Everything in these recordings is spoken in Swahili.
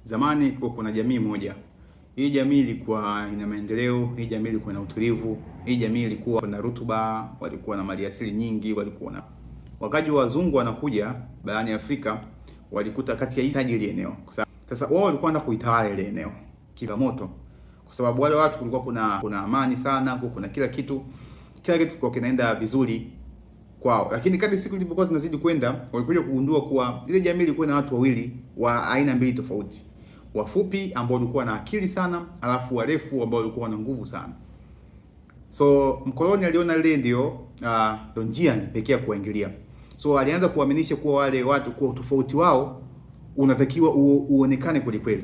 Zamani kulikuwa kuna jamii moja. Hii jamii ilikuwa ina maendeleo, hii jamii ilikuwa na utulivu, hii jamii ilikuwa na rutuba, walikuwa na maliasili nyingi, walikuwa na wakati wa wazungu wanakuja barani Afrika walikuta kati ya hitaji ile eneo. Sasa wao walikuwa wanataka kuitawala ile eneo. Changamoto kwa sababu wale watu kulikuwa kuna amani sana, kuna kila kitu kilikuwa kinaenda vizuri kwao. Lakini kadri siku zilipokuwa zinazidi kwenda, walikuja kugundua kuwa ile jamii ilikuwa na watu wawili wa aina mbili tofauti. Wafupi ambao walikuwa na akili sana, alafu warefu ambao walikuwa na nguvu sana. So mkoloni aliona ile ndio njia pekee ya kuingilia. So alianza kuaminisha kuwa wale watu kwa tofauti wao unatakiwa uonekane kweli kweli.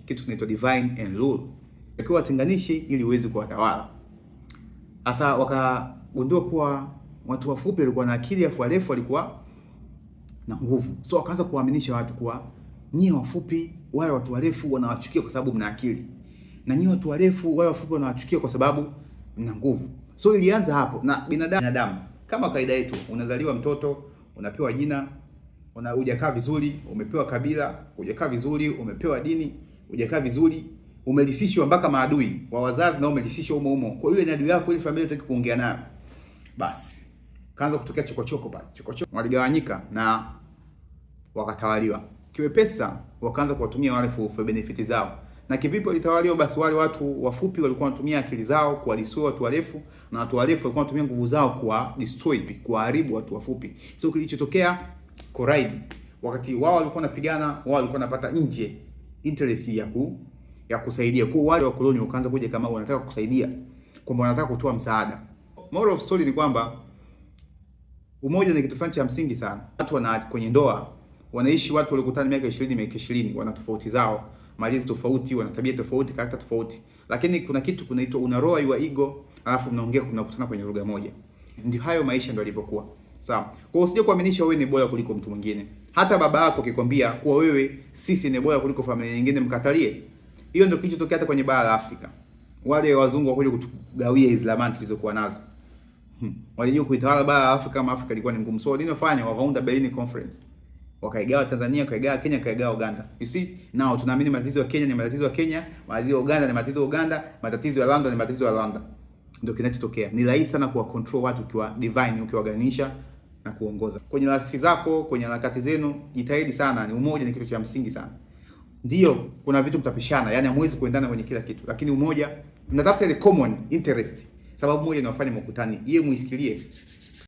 Kitu kinaitwa divine and rule. Takiwa watenganishe ili uweze kuwatawala. Sasa wakagundua kuwa watu wafupi walikuwa na akili, afu warefu walikuwa na nguvu. So wakaanza kuaminisha watu kuwa nyie wafupi, wale watu warefu wanawachukia kwa sababu mna akili. Na nyie watu warefu, wale wafupi wanawachukia kwa sababu mna nguvu. So ilianza hapo. Na binadamu kama kaida yetu, unazaliwa mtoto, unapewa jina, hujakaa vizuri, umepewa kabila, hujakaa vizuri, umepewa dini, hujakaa vizuri, umelisishwa mpaka maadui wa wazazi na umelisishwa humo. Kwa hiyo ile adui yako ile familia unataka kuongea nayo. Basi kaanza kutokea chokochoko pale. Chokochoko waligawanyika na wakatawaliwa. Kiwepesa wakaanza kuwatumia wale for benefit zao. Na kivipi walitawaliwa? Basi wale watu wafupi walikuwa wanatumia akili zao kuwadestroy watu warefu, na watu warefu walikuwa wanatumia nguvu zao kuwa destroy, kuharibu watu wafupi. So kilichotokea Koraidi, wakati wao walikuwa wanapigana, wao walikuwa wanapata nje interest ya kusaidia. Kwa wale wakoloni wakaanza kuja kama wanataka kusaidia, kwamba wanataka kutoa msaada. Moral of story ni kwamba umoja ni kitu cha msingi sana. Watu kwenye ndoa wanaishi, watu walikutana miaka 20 wana tofauti zao, malizi tofauti, wana tabia tofauti, karakta tofauti. Lakini kuna kitu kunaitwa unaroa your ego, alafu mnaongea, mnakutana kwenye lugha moja. Ndio hayo maisha ndio yalivyokuwa. Sawa. Kwa hiyo usije kuaminisha wewe ni bora kuliko mtu mwingine. Hata baba yako akikwambia kuwa wewe sisi ni bora kuliko familia nyingine, mkatalie. Hiyo ndio kilichotokea hata kwenye bara la Afrika. Wale wazungu wakuja kutugawia Islamani tulizokuwa nazo. Walijua kuitawala bara la Afrika kama Afrika ilikuwa ni ngumu. So walinofanya wakaunda Berlin Conference. Wakaigawa Tanzania, wakaigawa Kenya, wakaigawa Uganda. You see? Now tunaamini matatizo ya Kenya ni matatizo ya Kenya, matatizo ya Uganda ni matatizo ya Uganda, matatizo ya London ni matatizo ya London. Ndio kinachotokea. Ni rahisi sana kuwa control watu ukiwa divine, ukiwaganisha na kuongoza. Kwenye rafiki zako, kwenye harakati zenu, jitahidi sana, ni umoja ni kitu cha msingi sana. Ndio kuna vitu mtapishana, yani hamwezi kuendana kwenye kila kitu, lakini umoja mnatafuta ile common interest. Sababu moja inawafanya mkutani, yeye muisikilie.